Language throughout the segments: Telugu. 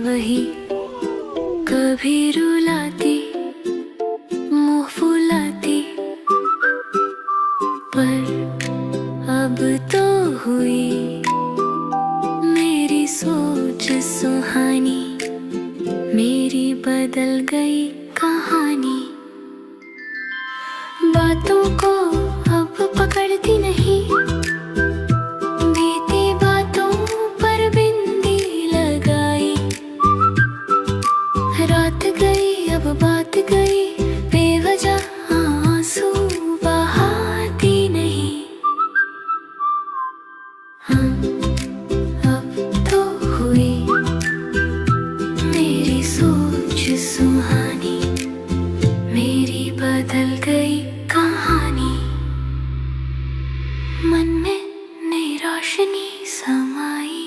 वही, कभी रुलाती मुँह फुलाती, पर अब तो हुई मेरी सोच सुहानी, मेरी बदल गई कहानी। बातों को अब पकड़ती नहीं, बीती बातों पर बिंदी लगाई। रात गई अब बात गई, बेवजह आंसू बहाती नहीं। हम अब तो हुई मेरी सोच सुहानी, मेरी बदल गई कहानी। मन में नई रोशनी समाई,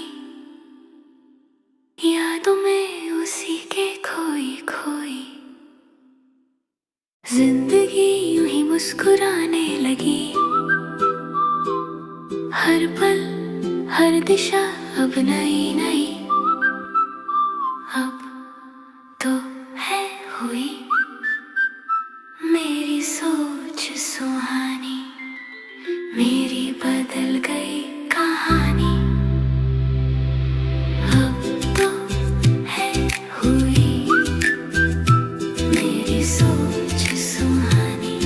यादों में उसी के खोई खोई। जिंदगी यूं ही मुस्कुराने लगी, हर पल हर दिशा अब नई नई। अब तो है हुई मेरी सोच सुहानी, मेरी बदल गई कहानी। अब तो है हुई मेरी सोच सुहानी,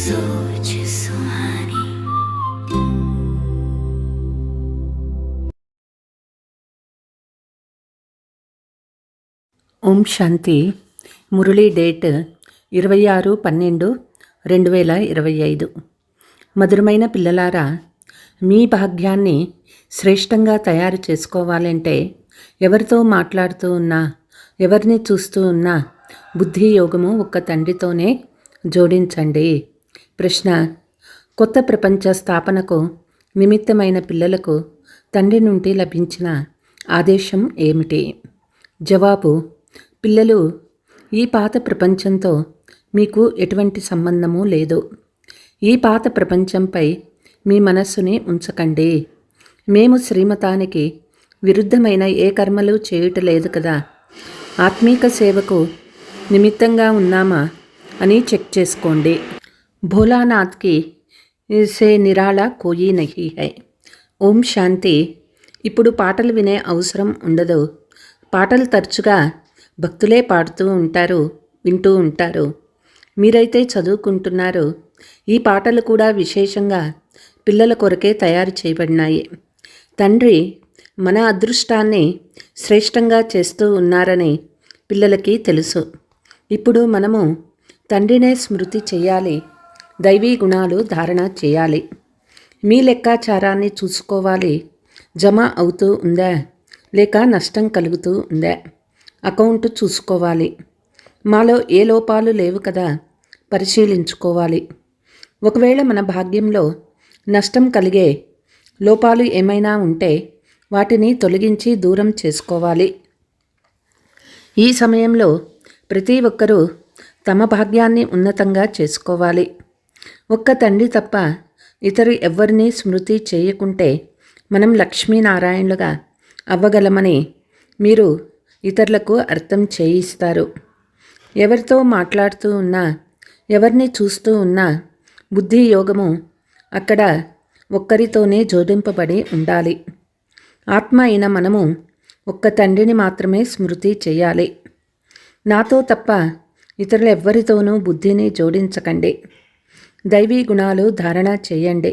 सोच सुहानी। ఓం శాంతి. మురళీ డేట్ 26/12/2025. మధురమైన పిల్లలారా, మీ భాగ్యాన్ని శ్రేష్టంగా తయారు చేసుకోవాలంటే ఎవరితో మాట్లాడుతూ ఉన్నా, ఎవరిని చూస్తూ ఉన్నా బుద్ధి యోగము ఒక్క తండ్రితోనే జోడించండి. ప్రశ్న: కొత్త ప్రపంచ స్థాపనకు నిమిత్తమైన పిల్లలకు తండ్రి నుండి లభించిన ఆదేశం ఏమిటి? జవాబు: పిల్లలు, ఈ పాత ప్రపంచంతో మీకు ఎటువంటి సంబంధము లేదు. ఈ పాత ప్రపంచంపై మీ మనస్సుని ఉంచకండి. మేము శ్రీమతానికి విరుద్ధమైన ఏ కర్మలు చేయటలేదు కదా. ఆత్మీక సేవకు నిమిత్తంగా ఉన్నామా అని చెక్ చేసుకోండి. భోలానాథ్కి సే నిరాళ కోయి నహీ హై. ఓం శాంతి. ఇప్పుడు పాటలు వినే అవసరం ఉండదు. పాటలు తరచుగా భక్తులే పాడుతూ ఉంటారు, వింటూ ఉంటారు. మీరైతే చదువుకుంటున్నారు. ఈ పాటలు కూడా విశేషంగా పిల్లల కొరకే తయారు చేయబడినాయి. తండ్రి మన అదృష్టాన్ని శ్రేష్టంగా చేస్తూ ఉన్నారని పిల్లలకి తెలుసు. ఇప్పుడు మనము తండ్రినే స్మృతి చేయాలి, దైవీ గుణాలు ధారణ చేయాలి. మీ లెక్కాచారాన్ని చూసుకోవాలి. జమ అవుతూ ఉందా లేక నష్టం కలుగుతూ ఉందా? అకౌంట్ చూసుకోవాలి. మాలో ఏ లోపాలు లేవు కదా, పరిశీలించుకోవాలి. ఒకవేళ మన భాగ్యంలో నష్టం కలిగే లోపాలు ఏమైనా ఉంటే వాటిని తొలగించి దూరం చేసుకోవాలి. ఈ సమయంలో ప్రతి ఒక్కరూ తమ భాగ్యాన్ని ఉన్నతంగా చేసుకోవాలి. ఒక్క తండ్రి తప్ప ఇతరు ఎవ్వరినీ స్మృతి చేయకుంటే మనం లక్ష్మీనారాయణులుగా అవ్వగలమని మీరు ఇతరులకు అర్థం చేయిస్తారు. ఎవరితో మాట్లాడుతూ ఉన్నా, ఎవరిని చూస్తూ ఉన్నా బుద్ధి యోగము అక్కడ ఒక్కరితోనే జోడింపబడి ఉండాలి. ఆత్మ అయిన మనము ఒక్క తండ్రిని మాత్రమే స్మృతి చేయాలి. నాతో తప్ప ఇతరులు ఎవ్వరితోనూ బుద్ధిని జోడించకండి. దైవీ గుణాలు ధారణ చేయండి.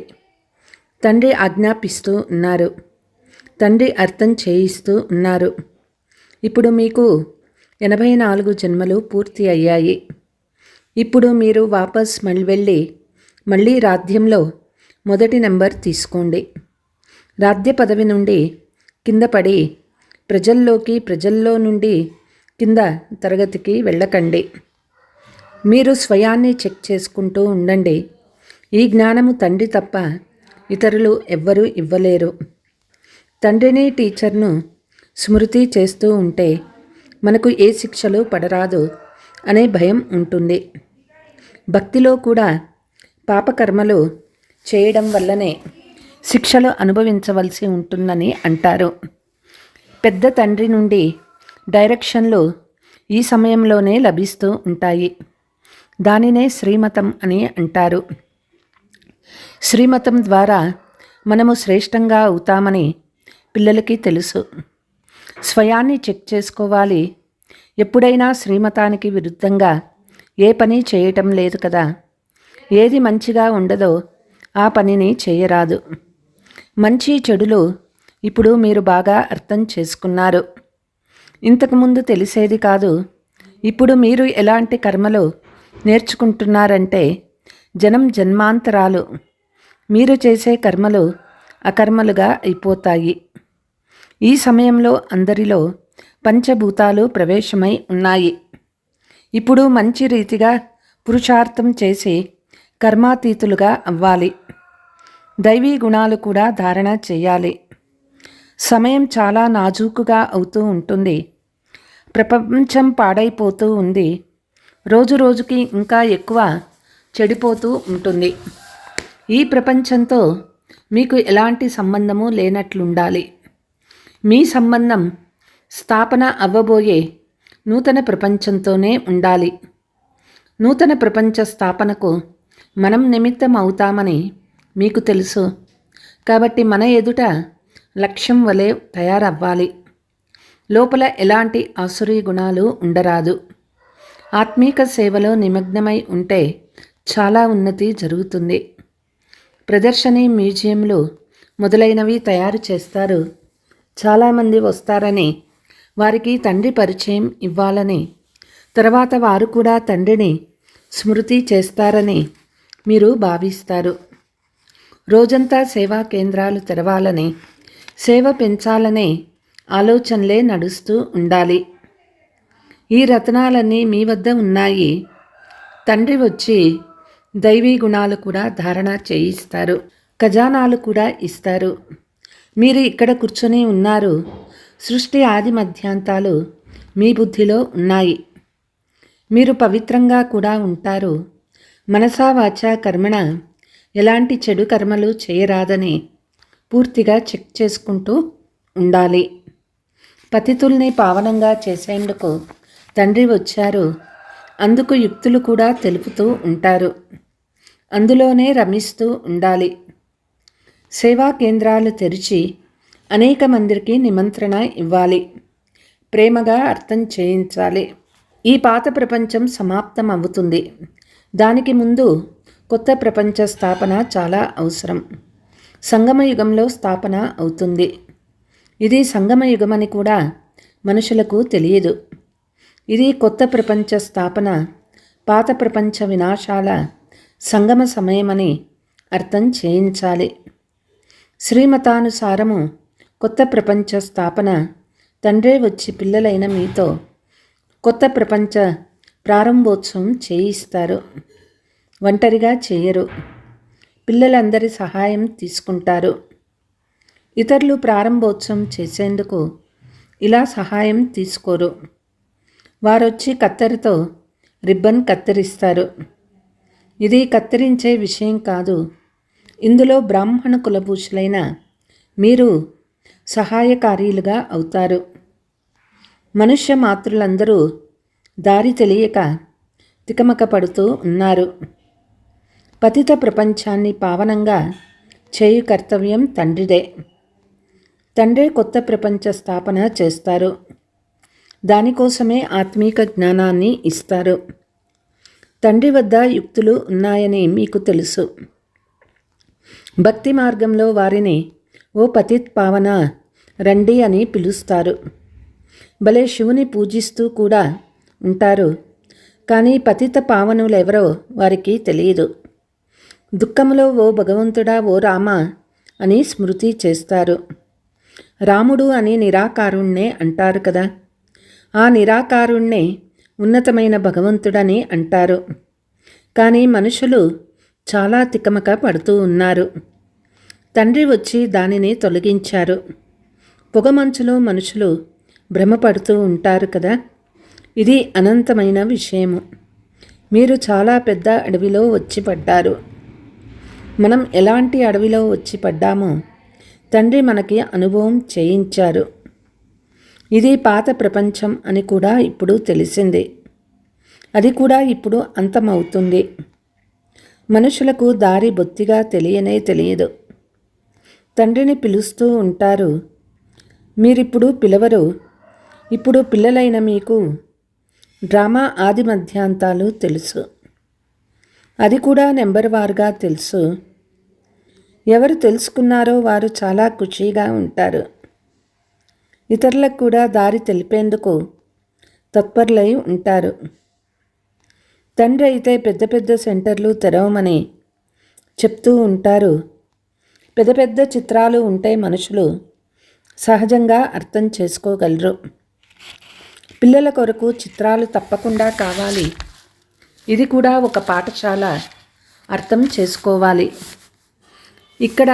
తండ్రి ఆజ్ఞాపిస్తూ ఉన్నారు, తండ్రి అర్థం చేయిస్తూ ఉన్నారు. ఇప్పుడు మీకు 84 జన్మలు పూర్తి అయ్యాయి. ఇప్పుడు మీరు వాపస్ వెళ్ళి మళ్ళీ రాధ్యంలో మొదటి నెంబర్ తీసుకోండి. రాధ్య పదవి నుండి కింద పడి ప్రజల్లో నుండి కింద తరగతికి వెళ్ళకండి. మీరు స్వయాన్ని చెక్ చేసుకుంటూ ఉండండి. ఈ జ్ఞానము తండ్రి తప్ప ఇతరులు ఎవ్వరూ ఇవ్వలేరు. తండ్రిని టీచర్ను స్మృతి చేస్తూ ఉంటే మనకు ఏ శిక్షలు పడరాదు అనే భయం ఉంటుంది. భక్తిలో కూడా పాపకర్మలు చేయడం వల్లనే శిక్షలు అనుభవించవలసి ఉంటుందని అంటారు. పెద్ద తండ్రి నుండి డైరెక్షన్లు ఈ సమయంలోనే లభిస్తూ ఉంటాయి. దానినే శ్రీమతం అని అంటారు. శ్రీమతం ద్వారా మనము శ్రేష్టంగా అవుతామని పిల్లలకి తెలుసు. స్వయాన్ని చెక్ చేసుకోవాలి. ఎప్పుడైనా శ్రీమతానికి విరుద్ధంగా ఏ పని చేయటం లేదు కదా. ఏది మంచిగా ఉండదో ఆ పనిని చేయరాదు. మంచి చెడులు ఇప్పుడు మీరు బాగా అర్థం చేసుకున్నారు. ఇంతకుముందు తెలిసేది కాదు. ఇప్పుడు మీరు ఎలాంటి కర్మలు నేర్చుకుంటున్నారంటే జన్మాంతరాలు మీరు చేసే కర్మలు అకర్మలుగా అయిపోతాయి. ఈ సమయంలో అందరిలో పంచభూతాలు ప్రవేశమై ఉన్నాయి. ఇప్పుడు మంచి రీతిగా పురుషార్థం చేసి కర్మాతీతులుగా అవ్వాలి. దైవీ గుణాలు కూడా ధారణ చేయాలి. సమయం చాలా నాజూకుగా అవుతూ ఉంటుంది. ప్రపంచం పాడైపోతూ ఉంది. రోజు రోజుకి ఇంకా ఎక్కువ చెడిపోతూ ఉంటుంది. ఈ ప్రపంచంతో మీకు ఎలాంటి సంబంధము లేనట్లుండాలి. మీ సంబంధం స్థాపన అవ్వబోయే నూతన ప్రపంచంతోనే ఉండాలి. నూతన ప్రపంచ స్థాపనకు మనం నిమిత్తం అవుతామని మీకు తెలుసు. కాబట్టి మన ఎదుట లక్ష్యం వలె తయారవ్వాలి. లోపల ఎలాంటి ఆసురీ గుణాలు ఉండరాదు. ఆత్మీక సేవలో నిమగ్నమై ఉంటే చాలా ఉన్నతి జరుగుతుంది. ప్రదర్శని, మ్యూజియంలు మొదలైనవి తయారు చేస్తారు. చాలామంది వస్తారని వారికి తండ్రి పరిచయం ఇవ్వాలని, తర్వాత వారు కూడా తండ్రిని స్మృతి చేస్తారని మీరు భావిస్తారు. రోజంతా సేవా కేంద్రాలు తెరవాలని, సేవ పెంచాలనే ఆలోచనలే నడుస్తూ ఉండాలి. ఈ రత్నాలన్నీ మీ వద్ద ఉన్నాయి. తండ్రి వచ్చి దైవీ గుణాలు కూడా ధారణ చేయిస్తారు. ఖజానాలు కూడా ఇస్తారు. మీరు ఇక్కడ కూర్చొని ఉన్నారు. సృష్టి ఆది మధ్యాంతాలు మీ బుద్ధిలో ఉన్నాయి. మీరు పవిత్రంగా కూడా ఉంటారు. మనసా వాచా కర్మణ ఎలాంటి చెడు కర్మలు చేయరాదని పూర్తిగా చెక్ చేసుకుంటూ ఉండాలి. పతితుల్ని పావనంగా చేసేందుకు తండ్రి వచ్చారు. అందుకు యుక్తులు కూడా తెలుపుతూ ఉంటారు. అందులోనే రమిస్తూ ఉండాలి. సేవా కేంద్రాలు తెరిచి అనేక మందికి నిమంత్రణ ఇవ్వాలి. ప్రేమగా అర్థం చేయించాలి. ఈ పాత ప్రపంచం సమాప్తం అవుతుంది. దానికి ముందు కొత్త ప్రపంచ స్థాపన చాలా అవసరం. సంగమయుగంలో స్థాపన అవుతుంది. ఇది సంగమయుగమని కూడా మనుషులకు తెలియదు. ఇది కొత్త ప్రపంచ స్థాపన, పాత ప్రపంచ వినాశాల సంగమ సమయమని అర్థం చేయించాలి. శ్రీమతానుసారము కొత్త ప్రపంచ స్థాపన తండ్రే వచ్చి పిల్లలైన మీతో కొత్త ప్రపంచ ప్రారంభోత్సవం చేయిస్తారు. ఒంటరిగా చేయరు. పిల్లలందరి సహాయం తీసుకుంటారు. ఇతరులు ప్రారంభోత్సవం చేసేందుకు ఇలా సహాయం తీసుకోరు. వారొచ్చి కత్తెరతో రిబ్బన్ కత్తిరిస్తారు. ఇది కత్తిరించే విషయం కాదు. ఇందులో బ్రాహ్మణ కులభూషులైన మీరు సహాయకారీలుగా అవుతారు. మనుష్య మాతృలందరూ దారి తెలియక తికమక పడుతూ ఉన్నారు. పతిత ప్రపంచాన్ని పావనంగా చేయు కర్తవ్యం తండ్రిదే. తండ్రే కొత్త ప్రపంచ స్థాపన చేస్తారు. దానికోసమే ఆత్మీక జ్ఞానాన్ని ఇస్తారు. తండ్రి వద్ద యుక్తులు ఉన్నాయని మీకు తెలుసు. భక్తి మార్గంలో వారిని ఓ పతిత్ పావన రండి అని పిలుస్తారు. భలే శివుని పూజిస్తూ కూడా ఉంటారు. కానీ పతిత పావనులెవరో వారికి తెలియదు. దుఃఖములో ఓ భగవంతుడా, ఓ రామ అని స్మృతి చేస్తారు. రాముడు అని నిరాకారుణ్ణే అంటారు కదా. ఆ నిరాకారుణ్ణే ఉన్నతమైన భగవంతుడని అంటారు. కానీ మనుషులు చాలా తికమక పడుతూ ఉన్నారు. తండ్రి వచ్చి దానిని తొలగించారు. పొగమంచులో మనుషులు భ్రమపడుతూ ఉంటారు కదా. ఇది అనంతమైన విషయము. మీరు చాలా పెద్ద అడవిలో వచ్చి పడ్డారు. మనం ఎలాంటి అడవిలో వచ్చి పడ్డామో తండ్రి మనకి అనుభవం చేయించారు. ఇది పాత ప్రపంచం అని కూడా ఇప్పుడు తెలిసింది. అది కూడా ఇప్పుడు అంతమవుతుంది. మనుషులకు దారి బొత్తిగా తెలియనే తెలియదు. తండ్రిని పిలుస్తూ ఉంటారు, మీరిప్పుడు పిలవరు. ఇప్పుడు పిల్లలైన మీకు డ్రామా ఆది మధ్యాంతాలు తెలుసు. అది కూడా నెంబర్ వారుగా తెలుసు. ఎవరు తెలుసుకున్నారో వారు చాలా ఖుషీగా ఉంటారు. ఇతరులకు కూడా దారి తెలిపేందుకు తత్పరులై ఉంటారు. తండ్రి అయితే పెద్ద పెద్ద సెంటర్లు తెరవమని చెప్తూ ఉంటారు. పెద్ద పెద్ద చిత్రాలు ఉంటే మనుషులు సహజంగా అర్థం చేసుకోగలరు. పిల్లల కొరకు చిత్రాలు తప్పకుండా కావాలి. ఇది కూడా ఒక పాఠశాల, అర్థం చేసుకోవాలి. ఇక్కడ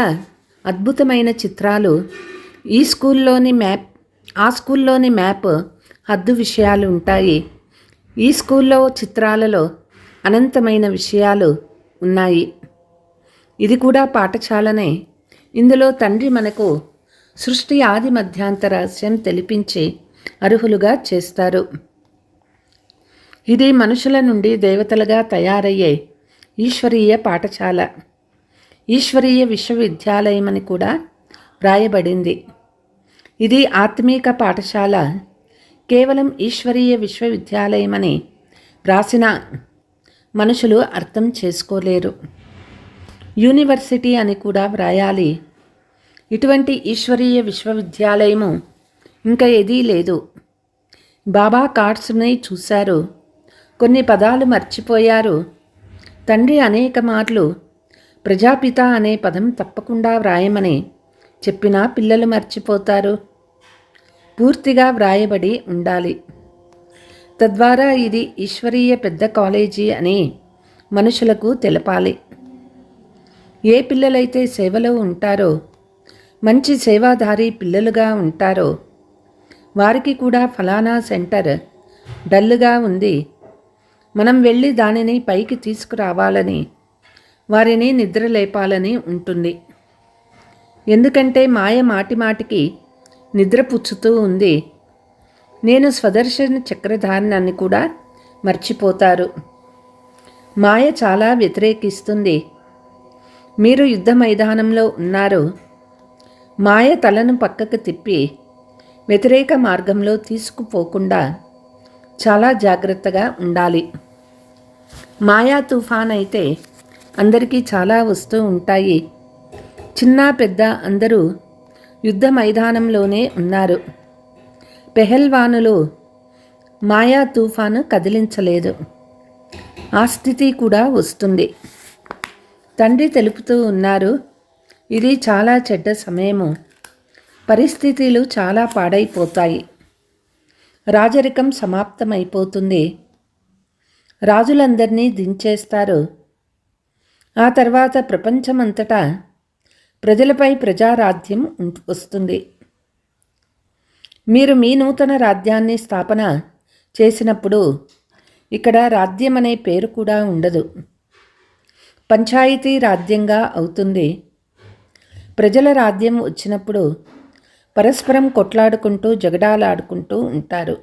అద్భుతమైన చిత్రాలు, ఈ స్కూల్లోని మ్యాప్, ఆ స్కూల్లోని మ్యాప్, హద్దు విషయాలు ఉంటాయి. ఈ స్కూల్లో చిత్రాలలో అనంతమైన విషయాలు ఉన్నాయి. ఇది కూడా పాఠశాలనే. ఇందులో తండ్రి మనకు సృష్టి ఆది మధ్యాంత రహస్యం తెలిపించి అర్హులుగా చేస్తారు. ఇది మనుషుల నుండి దేవతలుగా తయారయ్యే ఈశ్వరీయ పాఠశాల, ఈశ్వరీయ విశ్వవిద్యాలయం అని కూడా వ్రాయబడింది. ఇది ఆత్మీక పాఠశాల, కేవలం ఈశ్వరీయ విశ్వవిద్యాలయం అని వ్రాసిన మనుషులు అర్థం చేసుకోలేరు. యూనివర్సిటీ అని కూడా వ్రాయాలి. ఇటువంటి ఈశ్వరీయ విశ్వవిద్యాలయము ఇంకా ఏదీ లేదు. బాబా కార్డ్స్ని చూశారు, కొన్ని పదాలు మర్చిపోయారు. తండ్రి అనేక మార్లు ప్రజాపిత అనే పదం తప్పకుండా వ్రాయమని చెప్పినా పిల్లలు మర్చిపోతారు. పూర్తిగా వ్రాయబడి ఉండాలి. తద్వారా ఇది ఈశ్వరీయ పెద్ద కాలేజీ అని మనుషులకు తెలపాలి. ఏ పిల్లలైతే సేవలో ఉంటారో, మంచి సేవాధారి పిల్లలుగా ఉంటారో, వారికి కూడా ఫలానా సెంటర్ డల్లుగా ఉంది, మనం వెళ్ళి దానిని పైకి తీసుకురావాలని, వారిని నిద్రలేపాలని ఉంటుంది. ఎందుకంటే మాయ మాటిమాటికి నిద్రపుచ్చుతూ ఉంది. నేను స్వదర్శన చక్రధారిని కూడా మర్చిపోతారు. మాయ చాలా వ్యతిరేకిస్తుంది. మీరు యుద్ధ మైదానంలో ఉన్నారు. మాయ తలను పక్కకు తిప్పి వ్యతిరేక మార్గంలో తీసుకుపోకుండా చాలా జాగ్రత్తగా ఉండాలి. మాయా తుఫాన్ అయితే అందరికీ చాలా వస్తూ ఉంటాయి. చిన్న పెద్ద అందరూ యుద్ధ మైదానంలోనే ఉన్నారు. పెహల్వానులు మాయా తుఫాను కదిలించలేదు. ఆ స్థితి కూడా వస్తుంది. తండ్రి తెలుపుతూ ఉన్నారు, ఇది చాలా చెడ్డ సమయము. పరిస్థితులు చాలా పాడైపోతాయి. రాజరికం సమాప్తమైపోతుంది. రాజులందరినీ దించేస్తారు. ఆ తర్వాత ప్రపంచమంతటా ప్రజలపై ప్రజారాజ్యం వస్తుంది. మీరు మీ నూతన రాజ్యాన్ని స్థాపన చేసినప్పుడు ఇక్కడ రాజ్యం అనే పేరు కూడా ఉండదు. పంచాయతీ రాజ్యంగా అవుతుంది. ప్రజల రాజ్యం వచ్చినప్పుడు పరస్పరం కొట్లాడుకుంటూ జగడాలాడుకుంటూ ఉంటారు.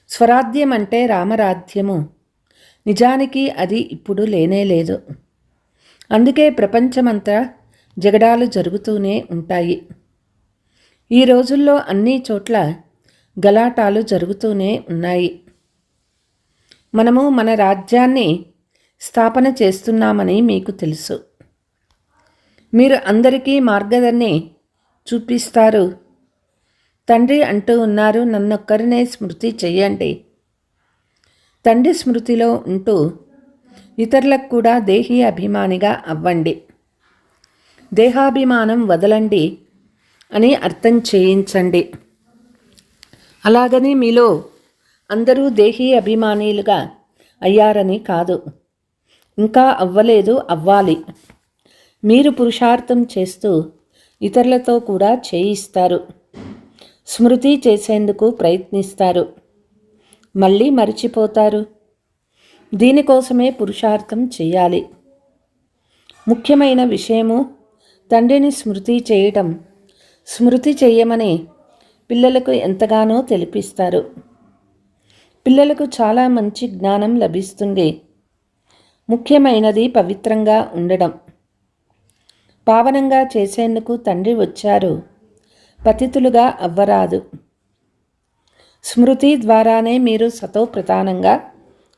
స్వరాజ్యం అంటే రామరాజ్యము. నిజానికి అది ఇప్పుడు లేనేలేదు. అందుకే ప్రపంచమంతా జగడాలు జరుగుతూనే ఉంటాయి. ఈ రోజుల్లో అన్ని చోట్ల గలాటాలు జరుగుతూనే ఉన్నాయి. మనము మన రాజ్యాన్ని స్థాపన చేస్తున్నామని మీకు తెలుసు. మీరు అందరికీ మార్గదర్శిని చూపిస్తారు. తండ్రి అంటూ ఉన్నారు, నన్నొక్కరినే స్మృతి చెయ్యండి. తండ్రి స్మృతిలో ఉంటూ ఇతరులకు కూడా దేహీ అభిమానిగా అవ్వండి. దేహాభిమానం వదలండి అని అర్థం చేయించండి. అలాగని మీలో అందరూ దేహీ అభిమానులుగా అయ్యారని కాదు. ఇంకా అవ్వలేదు, అవ్వాలి. మీరు పురుషార్థం చేస్తూ ఇతరులతో కూడా చేయిస్తారు. స్మృతి చేసేందుకు ప్రయత్నిస్తారు, మళ్ళీ మరిచిపోతారు. దీనికోసమే పురుషార్థం చేయాలి. ముఖ్యమైన విషయము తండ్రిని స్మృతి చేయటం. స్మృతి చేయమని పిల్లలకు ఎంతగానో తెలిపిస్తారు. పిల్లలకు చాలా మంచి జ్ఞానం లభిస్తుంది. ముఖ్యమైనది పవిత్రంగా ఉండడం. పావనంగా చేసేందుకు తండ్రి వచ్చారు, పతితులుగా అవ్వరాదు. స్మృతి ద్వారానే మీరు సతో ప్రధానంగా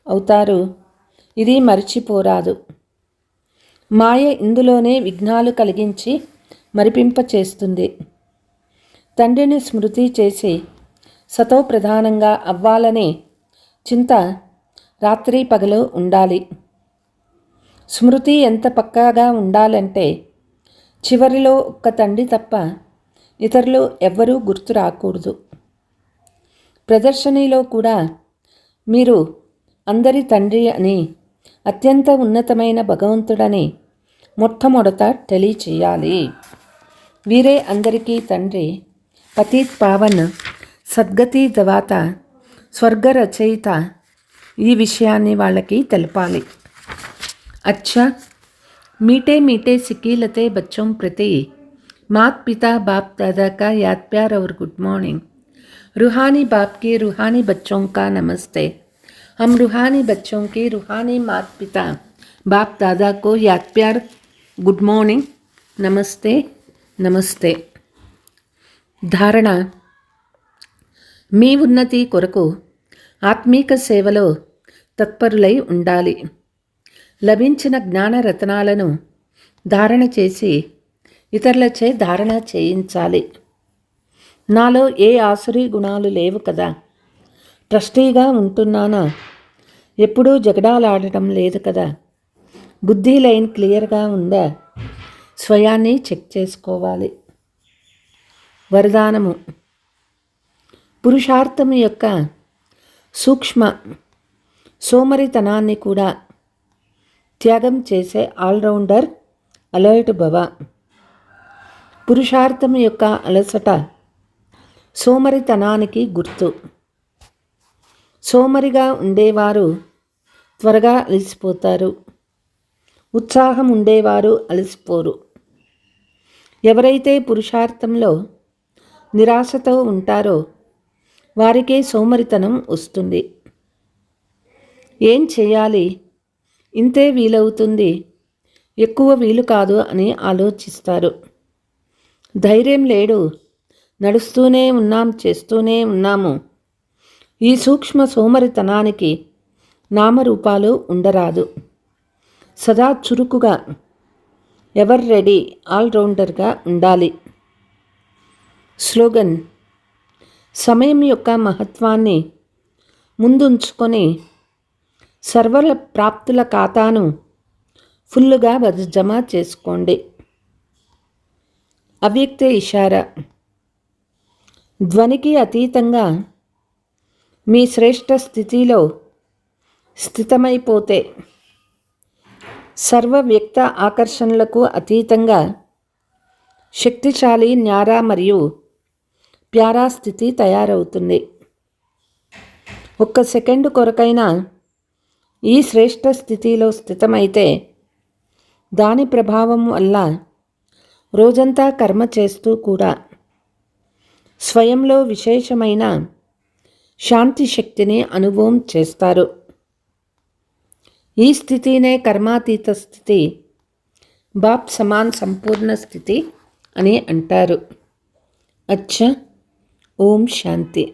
అవుతారు. ఇది మరిచిపోరాదు. మాయ ఇందులోనే విఘ్నాలు కలిగించి మరిపింపచేస్తుంది. తండ్రిని స్మృతి చేసి సతో ప్రధానంగా అవ్వాలనే చింత రాత్రి పగలు ఉండాలి. స్మృతి ఎంత పక్కాగా ఉండాలంటే చివరిలో ఒక్క తండ్రి తప్ప ఇతరులు ఎవ్వరూ గుర్తు రాకూడదు. ప్రదర్శనలో కూడా మీరు అందరి తండ్రి అని, అత్యంత ఉన్నతమైన భగవంతుడని మొట్టమొదట తెలియచేయాలి. వీరే అందరికీ తండ్రి, పతిత్ పావన్, సద్గతి దవాత, స్వర్గ రచయిత. ఈ విషయాన్ని వాళ్ళకి తెలపాలి. अच्छा, मीठे मीठे सिकीलते बच्चों प्रति मात पिता बाप दादा का याद प्यार और गुड मॉर्निंग. रूहानी बाप के रूहानी बच्चों का नमस्ते. हम रूहानी बच्चों के रूहानी मात पिता बाप दादा को याद प्यार, गुड मॉर्निंग, नमस्ते नमस्ते. ధారణ: మీ ఉన్నతి కొరకు ఆత్మీక సేవలో తత్పరులై ఉండాలి. లభించిన జ్ఞానరత్నాలను ధారణ చేసి ఇతరులచే ధారణ చేయించాలి. నాలో ఏ ఆసురీ గుణాలు లేవు కదా, ట్రస్టీగా ఉంటున్నానా, ఎప్పుడూ జగడాలాడటం లేదు కదా, బుద్ధి లైన్ క్లియర్గా ఉందా, స్వయాన్ని చెక్ చేసుకోవాలి. వరదానము: పురుషార్థం యొక్క సూక్ష్మ సోమరితనాన్ని కూడా త్యాగం చేసే ఆల్రౌండర్ అలర్ట్ భవ. పురుషార్థం యొక్క అలసట సోమరితనానికి గుర్తు. సోమరిగా ఉండేవారు త్వరగా అలసిపోతారు. ఉత్సాహం ఉండేవారు అలసిపోరు. ఎవరైతే పురుషార్థంలో నిరాశతో ఉంటారో వారికే సోమరితనం వస్తుంది. ఏం చేయాలి, ఇంతే వీలవుతుంది, ఎక్కువ వీలు కాదు అని ఆలోచిస్తారు. ధైర్యం లేడు, నడుస్తూనే ఉన్నాం, చేస్తూనే ఉన్నాము. ఈ సూక్ష్మ సోమరితనానికి నామరూపాలు ఉండరాదు. సదా చురుకుగా, ఎవర్ రెడీ, ఆల్రౌండర్గా ఉండాలి. స్లోగన్: సమయం యొక్క మహత్వాన్ని ముందుంచుకొని సర్వల ప్రాప్తుల ఖాతాను ఫుల్లుగా జమ చేసుకోండి. అవ్యక్త ఇషారా: ధ్వనికి అతీతంగా మీ శ్రేష్ఠ స్థితిలో స్థితమైపోతే, సర్వ వ్యక్త ఆకర్షణలకు అతీతంగా శక్తిశాలి, న్యారా మరియు ప్యారా స్థితి తయారవుతుంది. ఒక్క సెకండ్ కొరకైనా ఈ శ్రేష్ఠ స్థితిలో స్థితమైతే దాని ప్రభావం వల్ల రోజంతా కర్మ చేస్తూ కూడా స్వయంలో విశేషమైన శాంతి శక్తిని అనుభవం చేస్తారు. ఈ స్థితినే కర్మాతీత స్థితి, బాప్ సమాన్ సంపూర్ణ స్థితి అని అంటారు. అచ్చా, ఓం శాంతి.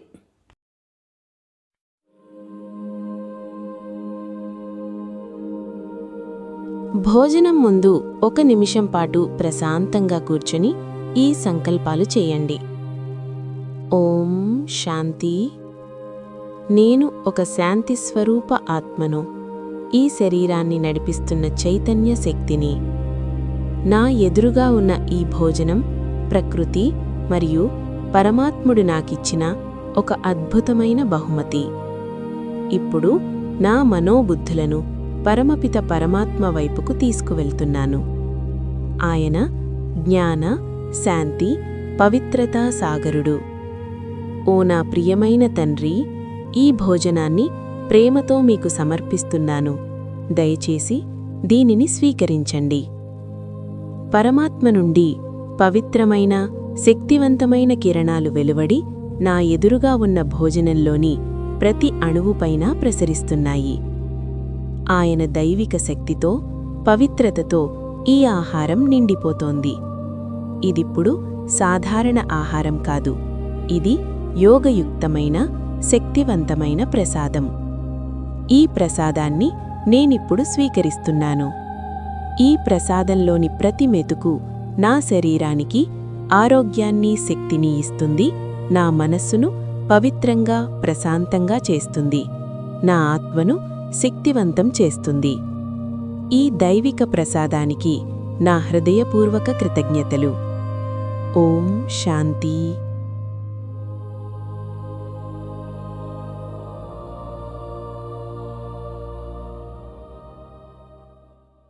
భోజనం ముందు 1 నిమిషం పాటు ప్రశాంతంగా కూర్చొని ఈ సంకల్పాలు చేయండి. ఓం శాంతి. నేను ఒక శాంతి స్వరూప ఆత్మను, ఈ శరీరాన్ని నడిపిస్తున్న చైతన్య శక్తిని. నా ఎదురుగా ఉన్న ఈ భోజనం ప్రకృతి మరియు పరమాత్ముడు నాకిచ్చిన ఒక అద్భుతమైన బహుమతి. ఇప్పుడు నా మనోబుద్ధులను పరమపిత పరమాత్మ వైపుకు తీసుకువెళ్తున్నాను. ఆయన జ్ఞాన, శాంతి, పవిత్రతా సాగరుడు. ఓ నా ప్రియమైన తండ్రి, ఈ భోజనాన్ని ప్రేమతో మీకు సమర్పిస్తున్నాను. దయచేసి దీనిని స్వీకరించండి. పరమాత్మ నుండి పవిత్రమైన, శక్తివంతమైన కిరణాలు వెలువడి నా ఎదురుగా ఉన్న భోజనంలోని ప్రతి అణువుపైన ప్రసరిస్తున్నాయి. ఆయన దైవిక శక్తితో, పవిత్రతతో ఈ ఆహారం నిండిపోతోంది. ఇదిప్పుడు సాధారణ ఆహారం కాదు, ఇది యోగయుక్తమైన, శక్తివంతమైన ప్రసాదం. ఈ ప్రసాదాన్ని నేనిప్పుడు స్వీకరిస్తున్నాను. ఈ ప్రసాదంలోని ప్రతి మెతుకు నా శరీరానికి ఆరోగ్యాన్ని, శక్తిని ఇస్తుంది, నా మనస్సును పవిత్రంగా, ప్రశాంతంగా చేస్తుంది, నా ఆత్మను శక్తివంతం చేస్తుంది. ఈ దైవిక ప్రసాదానికి నా హృదయపూర్వక కృతజ్ఞతలు. ఓం శాంతి.